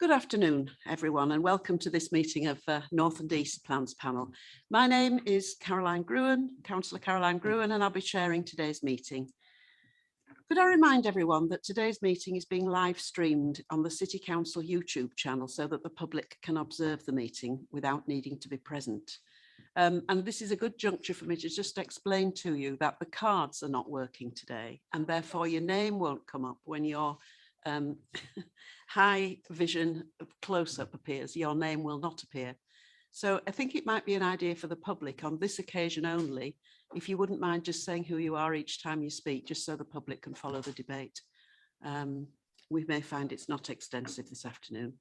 Good afternoon, everyone, and welcome to this meeting of North and East Plans Panel. My name is Councillor Caroline Gruen, and I'll be chairing today's meeting. Could I remind everyone that today's meeting is being live streamed on the City Council YouTube channel so that the public can observe the meeting without needing to be present. And this is a good juncture for me to just explain to you that the cards are not working today, and therefore your name won't come up when your high vision close-up appears. Your name will not appear. So I think it might be an idea for the public on this occasion only, if you wouldn't mind just saying who you are each time you speak, just so the public can follow the debate. We may find it's not extensive this afternoon.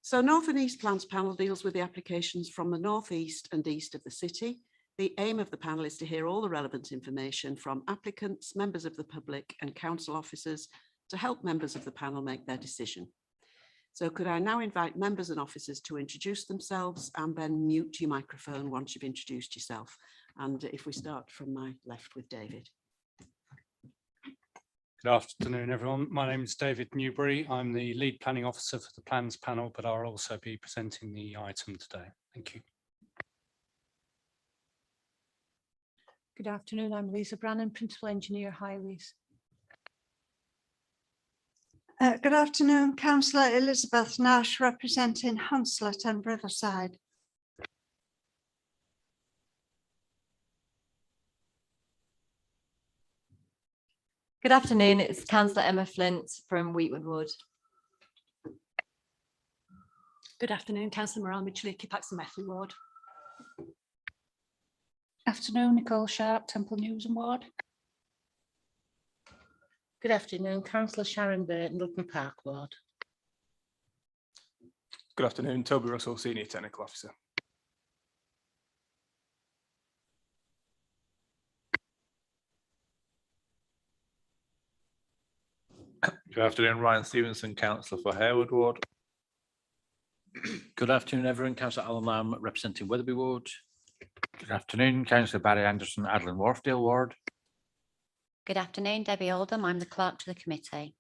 So North and East Plans Panel deals with the applications from the North East and East of the city. The aim of the panel is to hear all the relevant information from applicants, members of the public and council officers to help members of the panel make their decision. So could I now invite members and officers to introduce themselves and then mute your microphone once you've introduced yourself. And if we start from my left with David. Good afternoon, everyone. My name is David Newbury. I'm the lead planning officer for the plans panel, but I'll also be presenting the item today. Thank you. Good afternoon. I'm Lisa Brannan, Principal Engineer Highways. Good afternoon, Councillor Elizabeth Nash, representing Hunslet and Riverside. Good afternoon, it's Councillor Emma Flint from Wheatwood Wood. Good afternoon, Councillor Morale Mitchell, Kipaxton Methley Ward. Afternoon, Nicole Sharp, Temple News and Ward. Good afternoon, Councillor Sharon Burton, Lutton Park Ward. Good afternoon, Toby Russell, Senior Technical Officer. Good afternoon, Ryan Stevenson, Councillor for Harewood Ward. Good afternoon, everyone. Councillor Alan Lamb, representing Wetherby Ward. Good afternoon, Councillor Barry Anderson, Adlin Wharfdale Ward. Good afternoon, Debbie Oldham. I'm the clerk to the committee.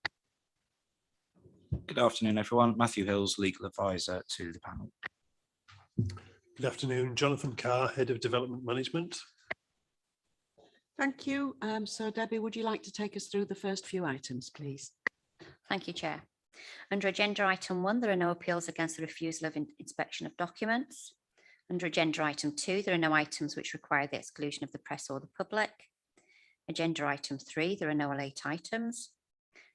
Good afternoon, everyone. Matthew Hills, legal advisor to the panel. Good afternoon, Jonathan Carr, Head of Development Management. Thank you. So Debbie, would you like to take us through the first few items, please? Thank you, Chair. Under agenda item 1, there are no appeals against the refusal of inspection of documents. Under agenda item 2, there are no items which require the exclusion of the press or the public. Agenda item 3, there are no late items.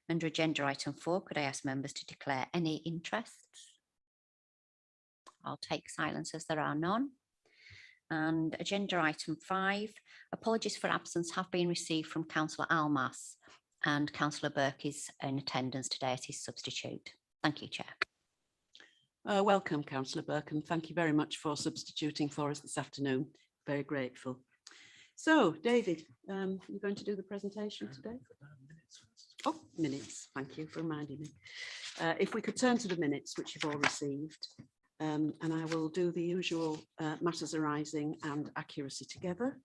Under agenda item 4, could I ask members to declare any interests? I'll take silence as there are none. And agenda item 5, apologies for absence have been received from Councillor Almas, and Councillor Burke is in attendance today as his substitute. Thank you, Chair. Welcome, Councillor Burke, and thank you very much for substituting for us this afternoon. Very grateful. So, David, you're going to do the presentation today? Oh, minutes. Thank you for reminding me. If we could turn to the minutes, which you've all received, and I will do the usual matters arising and accuracy together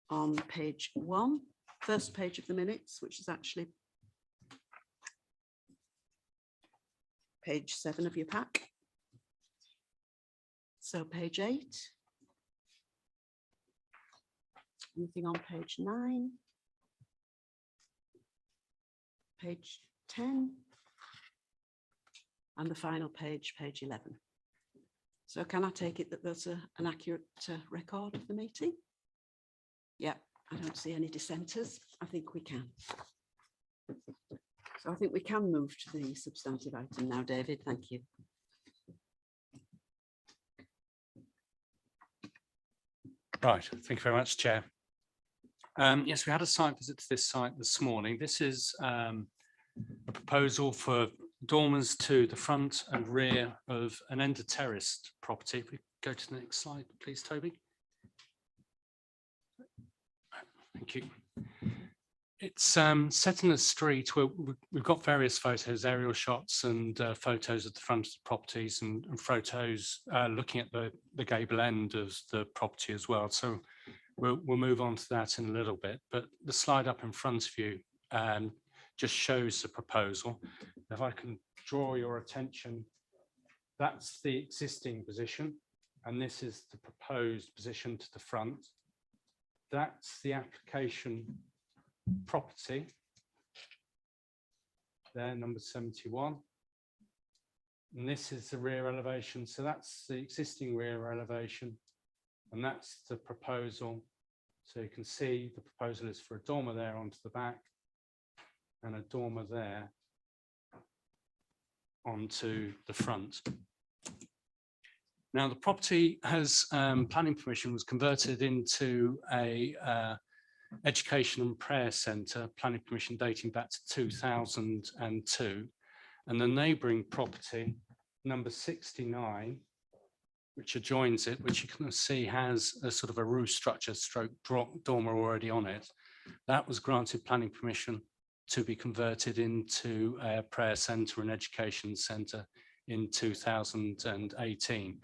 on page 1, first page of the minutes, which is actually page 7 of your pack. So page 8. Anything on page 9, page 10, and the final page, page 11. So can I take it that there's an accurate record of the meeting? Yeah, I don't see any dissenters. I think we can. So I think we can move to the substantive item now, David. Thank you. Right, thank you very much, Chair. Yes, we had a site visit to this site this morning. This is a proposal for dormers to the front and rear of an end terraced property. If we go to the next slide, please, Toby. Thank you. It's set in a street where we've got various photos, aerial shots and photos of the front of the properties and photos looking at the gable end of the property as well. So we'll move on to that in a little bit, but the slide up in front of you just shows the proposal. If I can draw your attention, that's the existing position, and this is the proposed position to the front. That's the application property. There, number 71. And this is the rear elevation. So that's the existing rear elevation, and that's the proposal. So you can see the proposal is for a dormer there onto the back and a dormer there onto the front. Now the property has planning permission, was converted into a education and prayer centre, planning permission dating back to 2002. And the neighbouring property, number 69, which adjoins it, which you can see has a sort of a roof structure stroke dormer already on it, that was granted planning permission to be converted into a prayer centre and education centre in 2018.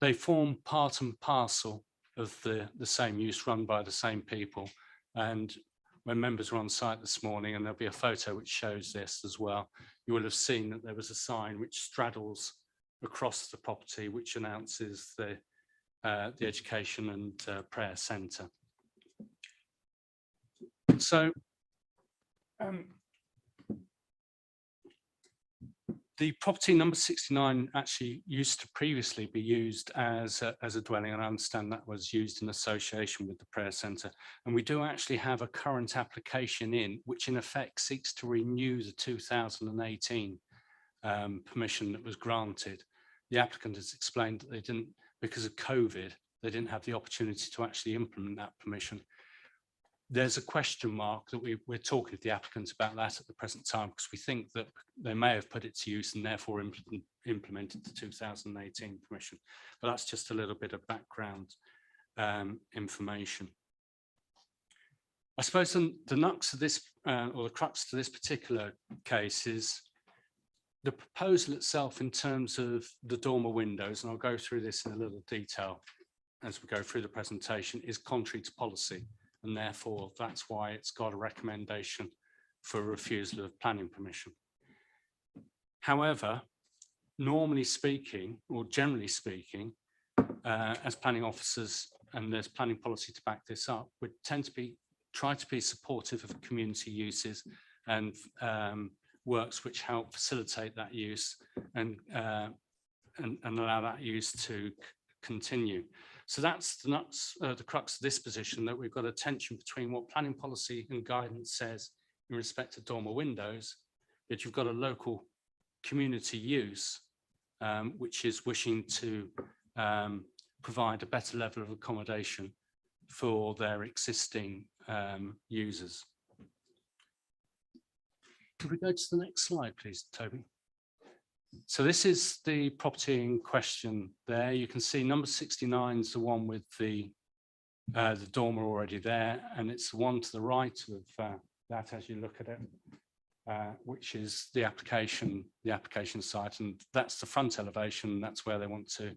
They form part and parcel of the same use run by the same people. And when members were on site this morning, and there'll be a photo which shows this as well, you will have seen that there was a sign which straddles across the property, which announces the education and prayer centre. So the property number 69 actually used to previously be used as a dwelling, and I understand that was used in association with the prayer centre. And we do actually have a current application in, which in effect seeks to renew the 2018 permission that was granted. The applicant has explained that they didn't, because of COVID, they didn't have the opportunity to actually implement that permission. There's a question mark that we're talking to the applicants about that at the present time, because we think that they may have put it to use and therefore implemented the 2018 permission. But that's just a little bit of background information. I suppose the nux of this, or the crux to this particular case, is the proposal itself in terms of the dormer windows, and I'll go through this in a little detail as we go through the presentation, is contrary to policy. And therefore, that's why it's got a recommendation for refusal of planning permission. However, normally speaking, or generally speaking, as planning officers, and there's planning policy to back this up, we tend to try to be supportive of community uses and works which help facilitate that use and allow that use to continue. So that's the nuts, the crux of this position, that we've got a tension between what planning policy and guidance says in respect to dormer windows, that you've got a local community use, which is wishing to provide a better level of accommodation for their existing users. Could we go to the next slide, please, Toby? So this is the property in question there. You can see number 69 is the one with the dormer already there, and it's the one to the right of that as you look at it, which is the application site, and that's the front elevation. That's where they want to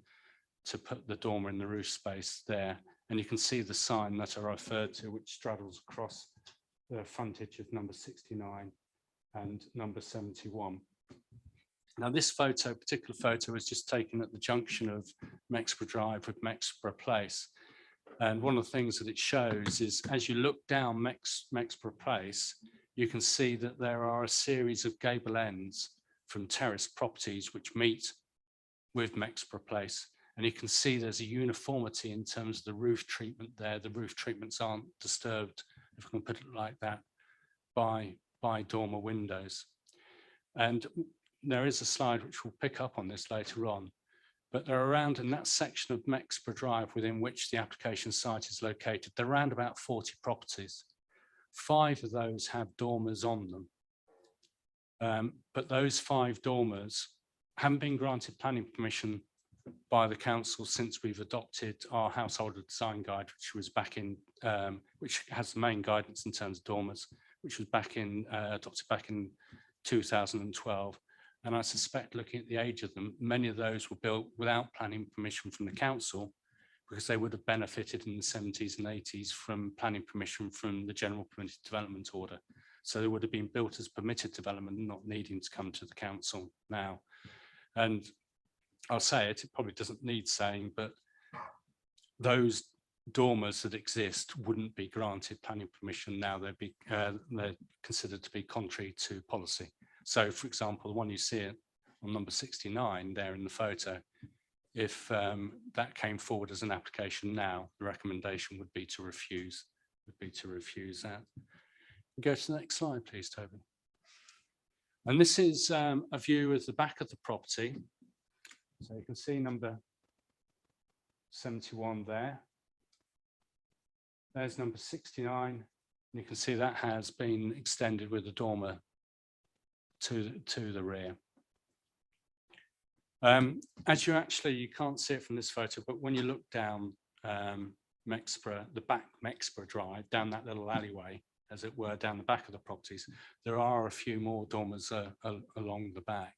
put the dormer in the roof space there. And you can see the sign that I referred to, which straddles across the frontage of number 69 and number 71. Now, this particular photo was just taken at the junction of Mexborough Drive with Mexborough Place. And one of the things that it shows is, as you look down Mexborough Place, you can see that there are a series of gable ends from terrace properties which meet with Mexborough Place. And you can see there's a uniformity in terms of the roof treatment there. The roof treatments aren't disturbed, if I can put it like that, by dormer windows. And there is a slide which will pick up on this later on, but they're around in that section of Mexborough Drive within which the application site is located. They're around about 40 properties. 5 of those have dormers on them, but those 5 dormers haven't been granted planning permission by the council since we've adopted our household design guide, which was back in, which has the main guidance in terms of dormers, which was adopted back in 2012. And I suspect, looking at the age of them, many of those were built without planning permission from the council, because they would have benefited in the 70s and 80s from planning permission from the General Permitted Development Order. So they would have been built as permitted development, not needing to come to the council now. And I'll say it, it probably doesn't need saying, but those dormers that exist wouldn't be granted planning permission now. They're considered to be contrary to policy. So, for example, the one you see on number 69 there in the photo, if that came forward as an application now, the recommendation would be to refuse. That. Go to the next slide, please, Toby. And this is a view of the back of the property. So you can see number 71 there. There's number 69. And you can see that has been extended with a dormer to the rear. As you can't see it from this photo, but when you look down the back Mexborough Drive, down that little alleyway, as it were, down the back of the properties, there are a few more dormers along the back.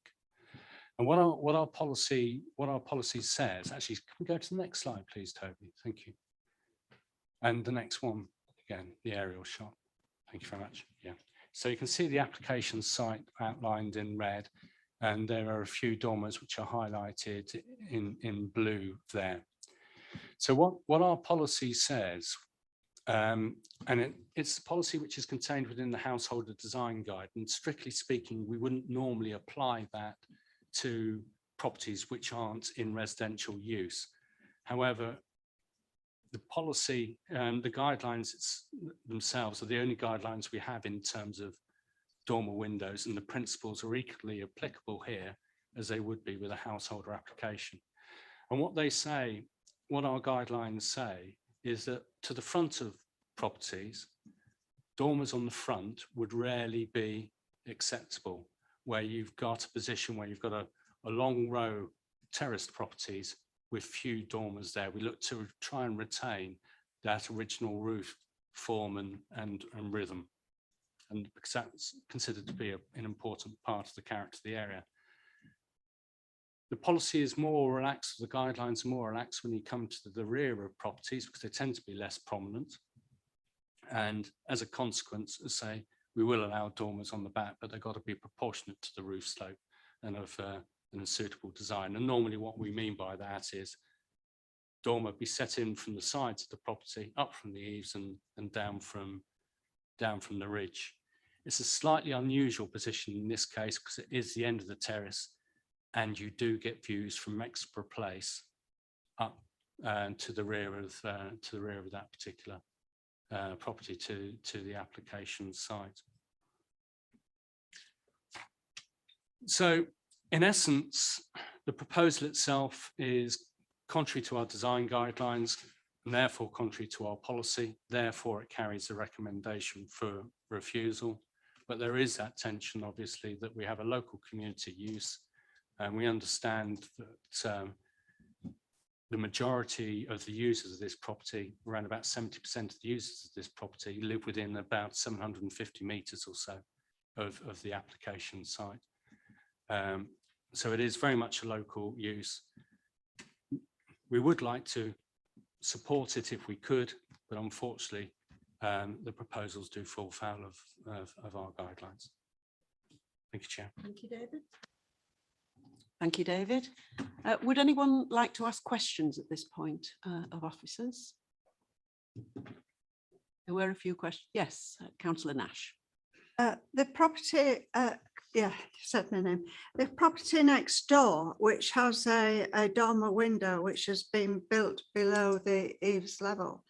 And what our policy says, actually, can we go to the next slide, please, Toby? Thank you. And the next one, again, the aerial shot. Thank you very much. Yeah. So you can see the application site outlined in red, and there are a few dormers which are highlighted in blue there. So what our policy says, and it's the policy which is contained within the householder design guide, and strictly speaking, we wouldn't normally apply that to properties which aren't in residential use. However, the policy, the guidelines themselves are the only guidelines we have in terms of dormer windows, and the principles are equally applicable here as they would be with a householder application. And what they say, what our guidelines say, is that to the front of properties, dormers on the front would rarely be acceptable, where you've got a position where you've got a long row terraced properties with few dormers there. We look to try and retain that original roof form and rhythm, and because that's considered to be an important part of the character of the area. The policy is more relaxed, the guidelines are more relaxed when you come to the rear of properties, because they tend to be less prominent. And as a consequence, as I say, we will allow dormers on the back, but they've got to be proportionate to the roof slope and of a suitable design. And normally what we mean by that is dormer be set in from the sides of the property, up from the eaves and down from the ridge. It's a slightly unusual position in this case because it is the end of the terrace, and you do get views from Mexborough Place up to the rear of that particular property to the application site. So in essence, the proposal itself is contrary to our design guidelines and therefore contrary to our policy. Therefore, it carries a recommendation for refusal. But there is that tension, obviously, that we have a local community use, and we understand that the majority of the users of this property, around about 70% of the users of this property, live within about 750 metres or so of the application site. So it is very much a local use. We would like to support it if we could, but unfortunately, the proposals do fall foul of our guidelines. Thank you, Chair. Thank you, David. Thank you, David. Would anyone like to ask questions at this point of officers? There were a few questions. Yes, Councillor Nash. The property, yeah, said my name. The property next door, which has a dormer window, which has been built below the eaves level.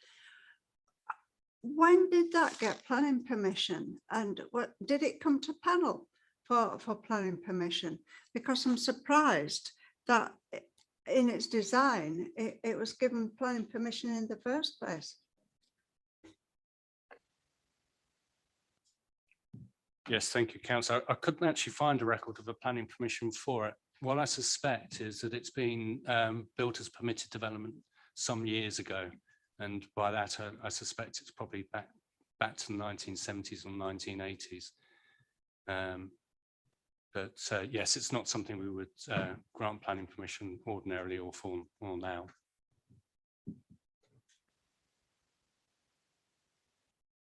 When did that get planning permission, and what did it come to panel for planning permission? Because I'm surprised that in its design it was given planning permission in the first place. Yes, thank you, Councillor. I couldn't actually find a record of a planning permission for it. What I suspect is that it's been built as permitted development some years ago. And by that, I suspect it's probably back to the 1970s or 1980s. But yes, it's not something we would grant planning permission ordinarily or for now.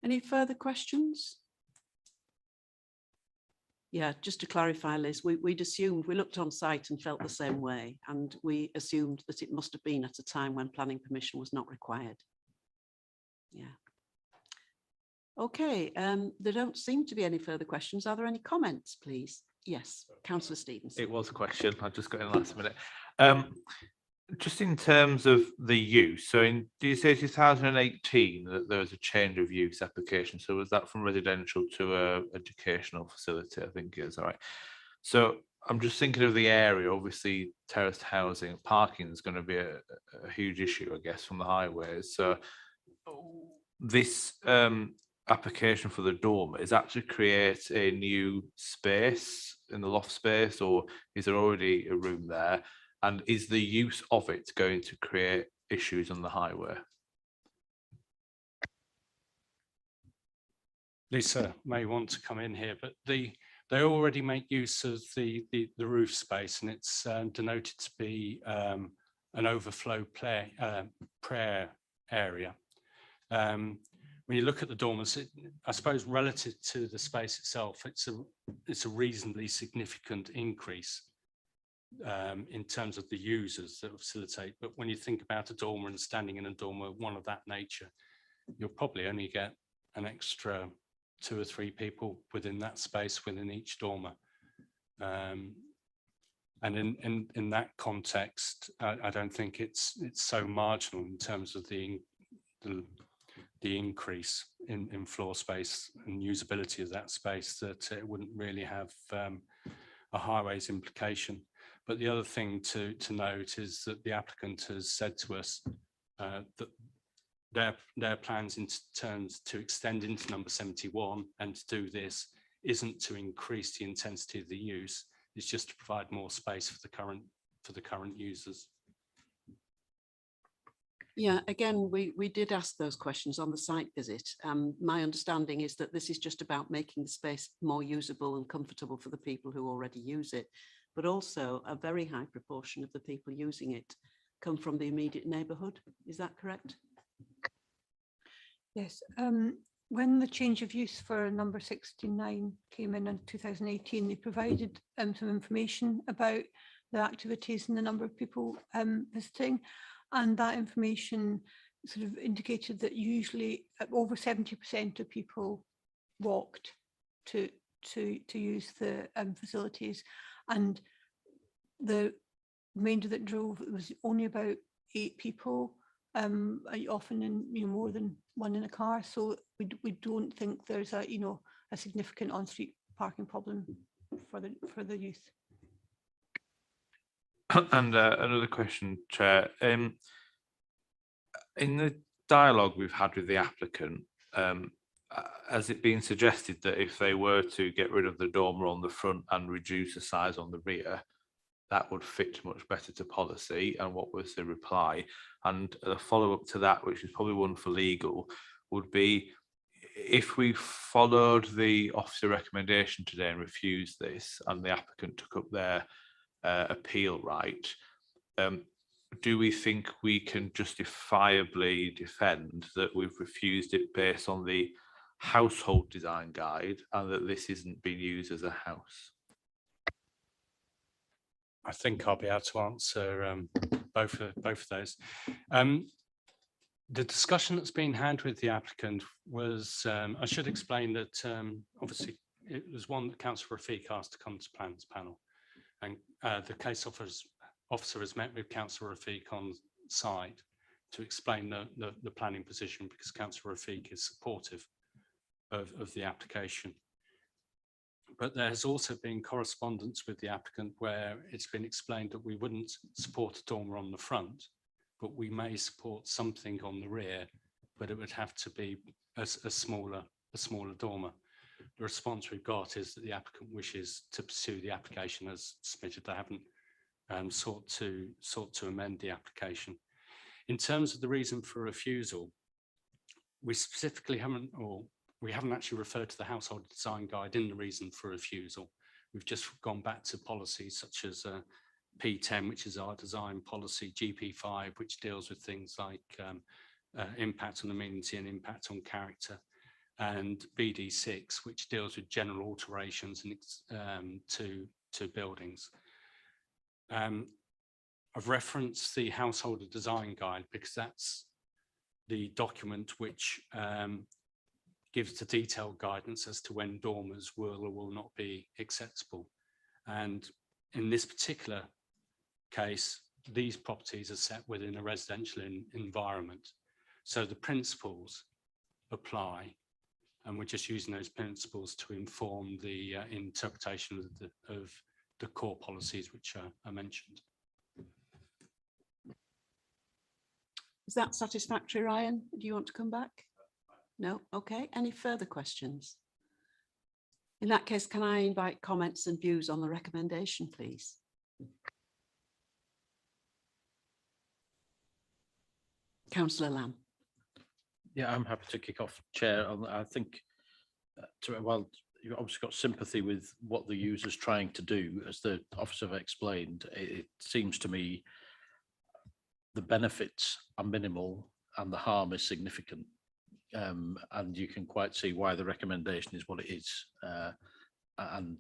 Any further questions? Yeah, just to clarify, Liz, we'd assumed, we looked on site and felt the same way, and we assumed that it must have been at a time when planning permission was not required. Yeah. Okay, there don't seem to be any further questions. Are there any comments, please? Yes, Councillor Stevens. It was a question. I just got in last minute. Just in terms of the use, so do you say 2018 that there was a change of use application? So was that from residential to a educational facility? I think is all right. So I'm just thinking of the area. Obviously, terraced housing, parking is going to be a huge issue, I guess, from the highways. So this application for the dormer is that to create a new space in the loft space, or is there already a room there? And is the use of it going to create issues on the highway? Lisa may want to come in here, but they already make use of the roof space, and it's denoted to be an overflow prayer area. When you look at the dormers, I suppose relative to the space itself, it's a reasonably significant increase in terms of the users that facilitate. But when you think about a dormer and standing in a dormer, one of that nature, you'll probably only get an extra 2 or 3 people within that space within each dormer. And in that context, I don't think it's so marginal in terms of the increase in floor space and usability of that space, that it wouldn't really have a highways implication. But the other thing to note is that the applicant has said to us that their plans in terms to extend into number 71 and to do this isn't to increase the intensity of the use, it's just to provide more space for the current users. Yeah, again, we did ask those questions on the site visit. My understanding is that this is just about making the space more usable and comfortable for the people who already use it, but also a very high proportion of the people using it come from the immediate neighbourhood. Is that correct? Yes. When the change of use for number 69 came in 2018, they provided some information about the activities and the number of people visiting. And that information sort of indicated that usually over 70% of people walked to use the facilities, and the remainder that drove, it was only about 8 people, often in more than one in a car. So we don't think there's a significant on-street parking problem for the youth. And another question, Chair. In the dialogue we've had with the applicant, has it been suggested that if they were to get rid of the dormer on the front and reduce the size on the rear, that would fit much better to policy? And what was the reply? And a follow-up to that, which is probably one for legal, would be if we followed the officer recommendation today and refused this, and the applicant took up their appeal right, do we think we can justifiably defend that we've refused it based on the household design guide and that this isn't being used as a house? I think I'll be able to answer both of those. The discussion that's been had with the applicant was, I should explain that obviously it was one that Councillor Rafiq asked to come to plans panel, and the case officer has met with Councillor Rafiq on site to explain the planning position, because Councillor Rafiq is supportive of the application. But there has also been correspondence with the applicant where it's been explained that we wouldn't support a dormer on the front, but we may support something on the rear, but it would have to be a smaller dormer. The response we've got is that the applicant wishes to pursue the application as submitted. They haven't sought to amend the application. In terms of the reason for refusal, we specifically haven't actually referred to the household design guide in the reason for refusal. We've just gone back to policies such as P10, which is our design policy, GP5, which deals with things like impact on amenity and impact on character. and BD6, which deals with general alterations and to buildings. I've referenced the householder design guide because that's the document which gives the detailed guidance as to when dormers will or will not be acceptable. And in this particular case, these properties are set within a residential environment. So the principles apply, and we're just using those principles to inform the interpretation of the core policies which are mentioned. Is that satisfactory, Ryan? Do you want to come back? No? Okay. Any further questions? In that case, can I invite comments and views on the recommendation, please? Councillor Lamb. Yeah, I'm happy to kick off, Chair. I think, while you've obviously got sympathy with what the user's trying to do, as the officer have explained, it seems to me the benefits are minimal and the harm is significant. And you can quite see why the recommendation is what it is. And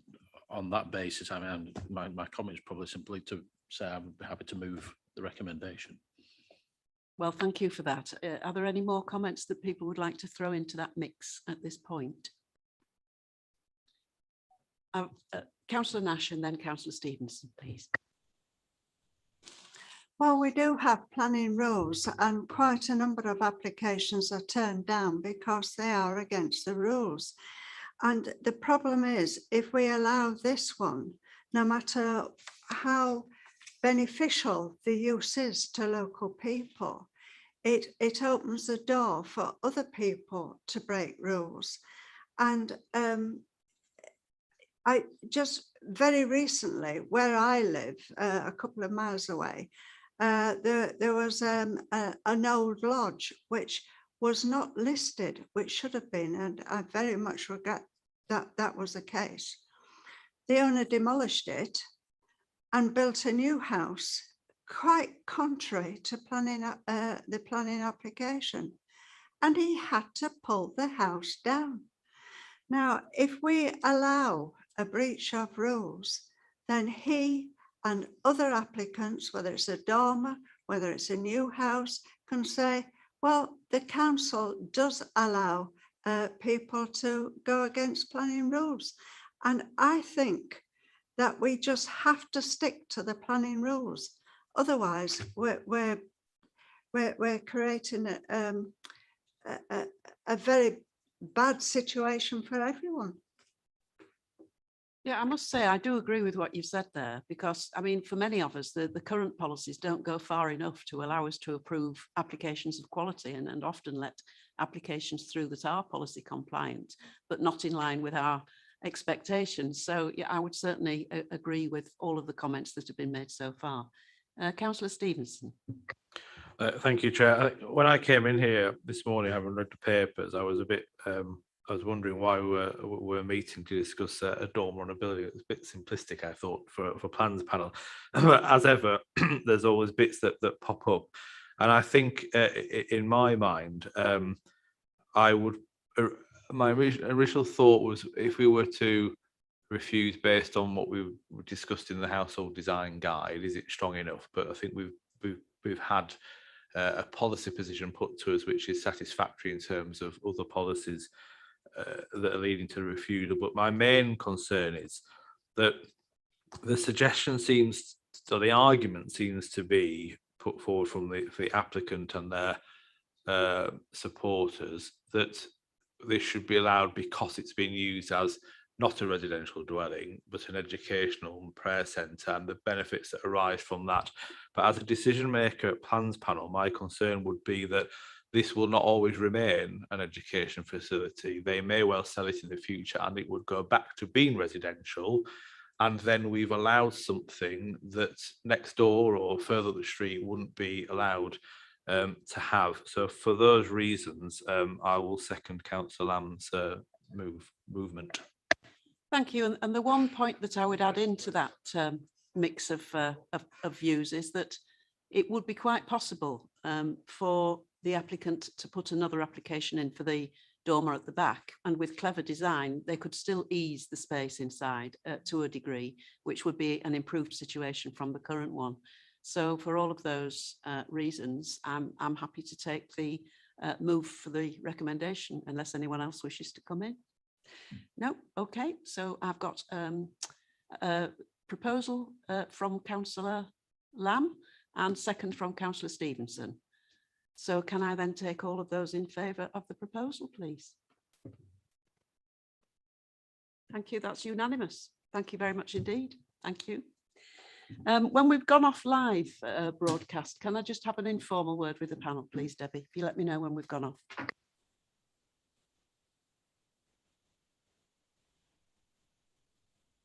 on that basis, I mean, my comment is probably simply to say I'm happy to move the recommendation. Well, thank you for that. Are there any more comments that people would like to throw into that mix at this point? Councillor Nash and then Councillor Stevenson, please. Well, we do have planning rules and quite a number of applications are turned down because they are against the rules. And the problem is, if we allow this one, no matter how beneficial the use is to local people, it opens the door for other people to break rules. And I just very recently, where I live, a couple of miles away, there was an old lodge which was not listed, which should have been, and I very much regret that that was the case. The owner demolished it and built a new house, quite contrary to the planning application, and he had to pull the house down. Now, if we allow a breach of rules, then he and other applicants, whether it's a dormer, whether it's a new house, can say, well, the council does allow people to go against planning rules. And I think that we just have to stick to the planning rules. Otherwise, we're creating a very bad situation for everyone. Yeah, I must say, I do agree with what you've said there, because I mean, for many of us, the current policies don't go far enough to allow us to approve applications of quality and often let applications through that are policy compliant, but not in line with our expectations. So yeah, I would certainly agree with all of the comments that have been made so far. Councillor Stevenson. Thank you, Chair. When I came in here this morning, having read the papers, I was a bit I was wondering why we were meeting to discuss a dormer on a building. It was a bit simplistic, I thought, for plans panel. But as ever, there's always bits that pop up. And I think in my mind, I would, my original thought was if we were to refuse based on what we discussed in the household design guide, is it strong enough? But I think we've had a policy position put to us which is satisfactory in terms of other policies that are leading to refusal. But my main concern is that the suggestion seems, or the argument seems to be put forward from the applicant and their supporters that this should be allowed because it's being used as not a residential dwelling, but an educational and prayer centre and the benefits that arise from that. But as a decision maker at plans panel, my concern would be that this will not always remain an education facility. They may well sell it in the future and it would go back to being residential. And then we've allowed something that next door or further up the street wouldn't be allowed to have. So for those reasons, I will second Councillor Lamb's movement. Thank you. And the one point that I would add into that mix of views is that it would be quite possible for the applicant to put another application in for the dormer at the back, and with clever design, they could still ease the space inside to a degree, which would be an improved situation from the current one. So for all of those reasons, I'm happy to take the move for the recommendation, unless anyone else wishes to come in. No, okay, so I've got a proposal from Councillor Lamb and second from Councillor Stevenson. So can I then take all of those in favour of the proposal, please? Thank you, that's unanimous. Thank you very much indeed. Thank you. When we've gone off live broadcast, can I just have an informal word with the panel, please, Debbie? If you let me know when we've gone off.